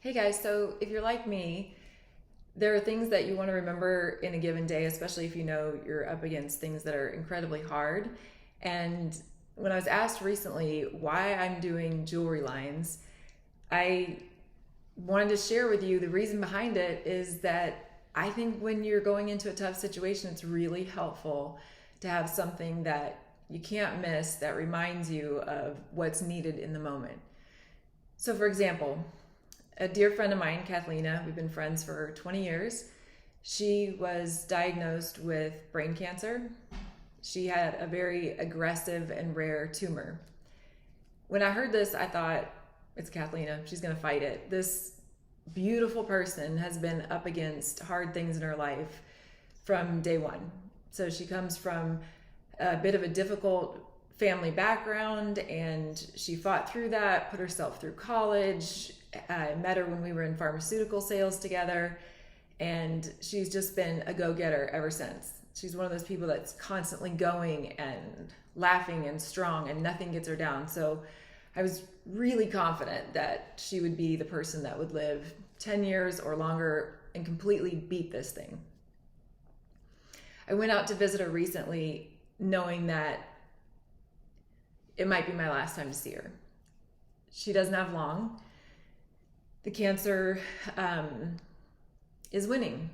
Hey guys, so if you're like me, there are things that you want to remember in a given day, especially if you know you're up against things that are incredibly hard. And when I was asked recently why I'm doing jewelry lines, I wanted to share with you the reason behind it is that I think when you're going into a tough situation, it's really helpful to have something that you can't miss that reminds you of what's needed in the moment. So, for example, a dear friend of mine, Kathlena, we've been friends for 20 years. She was diagnosed with brain cancer. She had a very aggressive and rare tumor. When I heard this, I thought, it's Kathlena. She's going to fight it. This beautiful person has been up against hard things in her life from day one. So she comes from a bit of a difficult family background, and she fought through that, put herself through college. I met her when we were in pharmaceutical sales together, and she's just been a go-getter ever since. She's one of those people that's constantly going and laughing and strong, and nothing gets her down. So I was really confident that she would be the person that would live 10 years or longer and completely beat this thing. I went out to visit her recently knowing that it might be my last time to see her. She doesn't have long. The cancer is winning.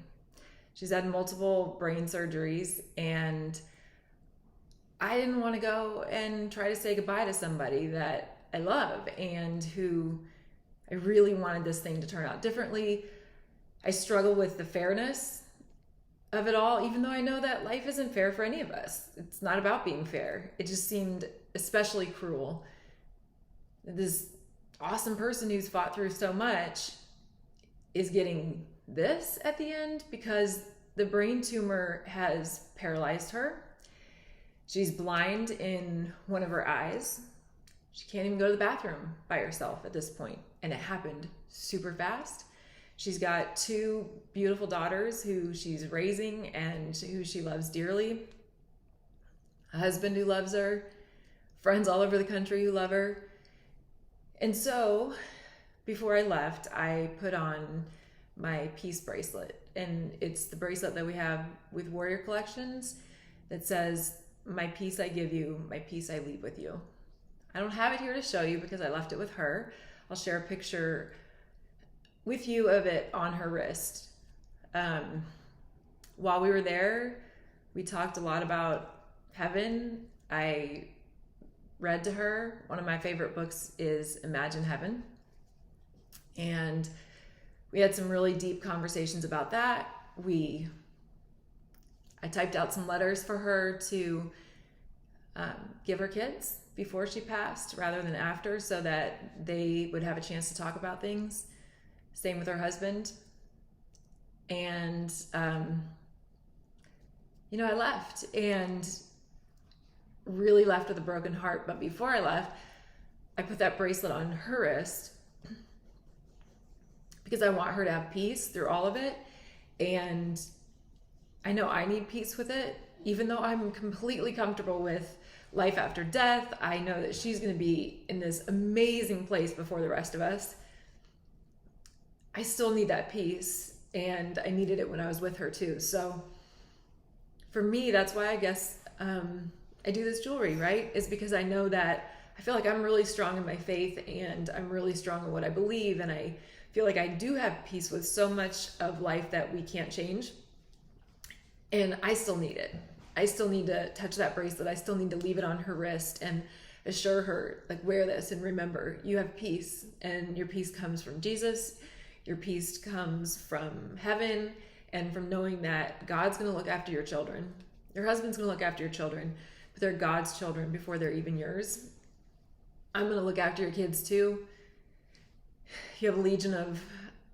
She's had multiple brain surgeries, and I didn't want to go and try to say goodbye to somebody that I love and who I really wanted this thing to turn out differently. I struggle with the fairness of it all, even though I know that life isn't fair for any of us. It's not about being fair. It just seemed especially cruel. This awesome person who's fought through so much is getting this at the end because the brain tumor has paralyzed her. She's blind in one of her eyes. She can't even go to the bathroom by herself at this point, and it happened super fast. She's got two beautiful daughters who she's raising and who she loves dearly, a husband who loves her, friends all over the country who love her. And so before I left, I put on my peace bracelet, and it's the bracelet that we have with Warrior Collections that says, "My peace I give you, my peace I leave with you." I don't have it here to show you because I left it with her. I'll share a picture with you of it on her wrist. While we were there, we talked a lot about heaven. I read to her. One of my favorite books is Imagine Heaven. And we had some really deep conversations about that. I typed out some letters for her to give her kids before she passed rather than after, so that they would have a chance to talk about things. Same with her husband. And, I left and really left with a broken heart. But before I left, I put that bracelet on her wrist because I want her to have peace through all of it. And I know I need peace with it. Even though I'm completely comfortable with life after death, I know that she's going to be in this amazing place before the rest of us. I still need that peace, and I needed it when I was with her too. So for me, that's why I guess I do this jewelry, right? Is because I know that I feel like I'm really strong in my faith, and I'm really strong in what I believe, and I feel like I do have peace with so much of life that we can't change. And I still need it. I still need to touch that bracelet. I still need to leave it on her wrist and assure her, like, wear this and remember, you have peace, and your peace comes from Jesus. Your peace comes from heaven and from knowing that God's going to look after your children. Your husband's going to look after your children, but they're God's children before they're even yours. I'm going to look after your kids too. You have a legion of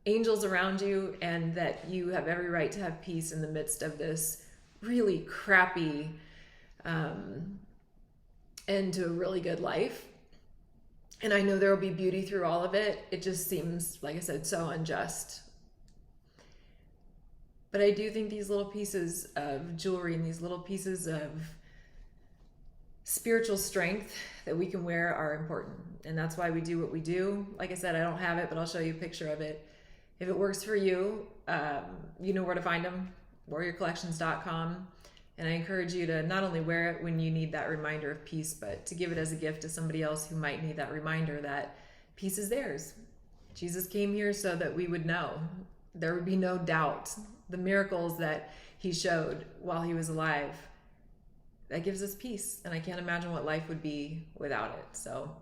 angels around you, and that you have every right to have peace in the midst of this really crappy end to a really good life. And I know there will be beauty through all of it. It just seems, like I said, so unjust. But I do think these little pieces of jewelry and these little pieces of spiritual strength that we can wear are important. And that's why we do what we do. Like I said, I don't have it, but I'll show you a picture of it. If it works for you, you know where to find them, warriorcollections.com. And I encourage you to not only wear it when you need that reminder of peace, but to give it as a gift to somebody else who might need that reminder that peace is theirs. Jesus came here so that we would know. There would be no doubt. The miracles that he showed while he was alive, that gives us peace. And I can't imagine what life would be without it. So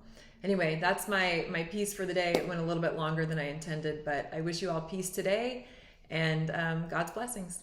anyway, that's my piece for the day. It went a little bit longer than I intended, but I wish you all peace today and God's blessings.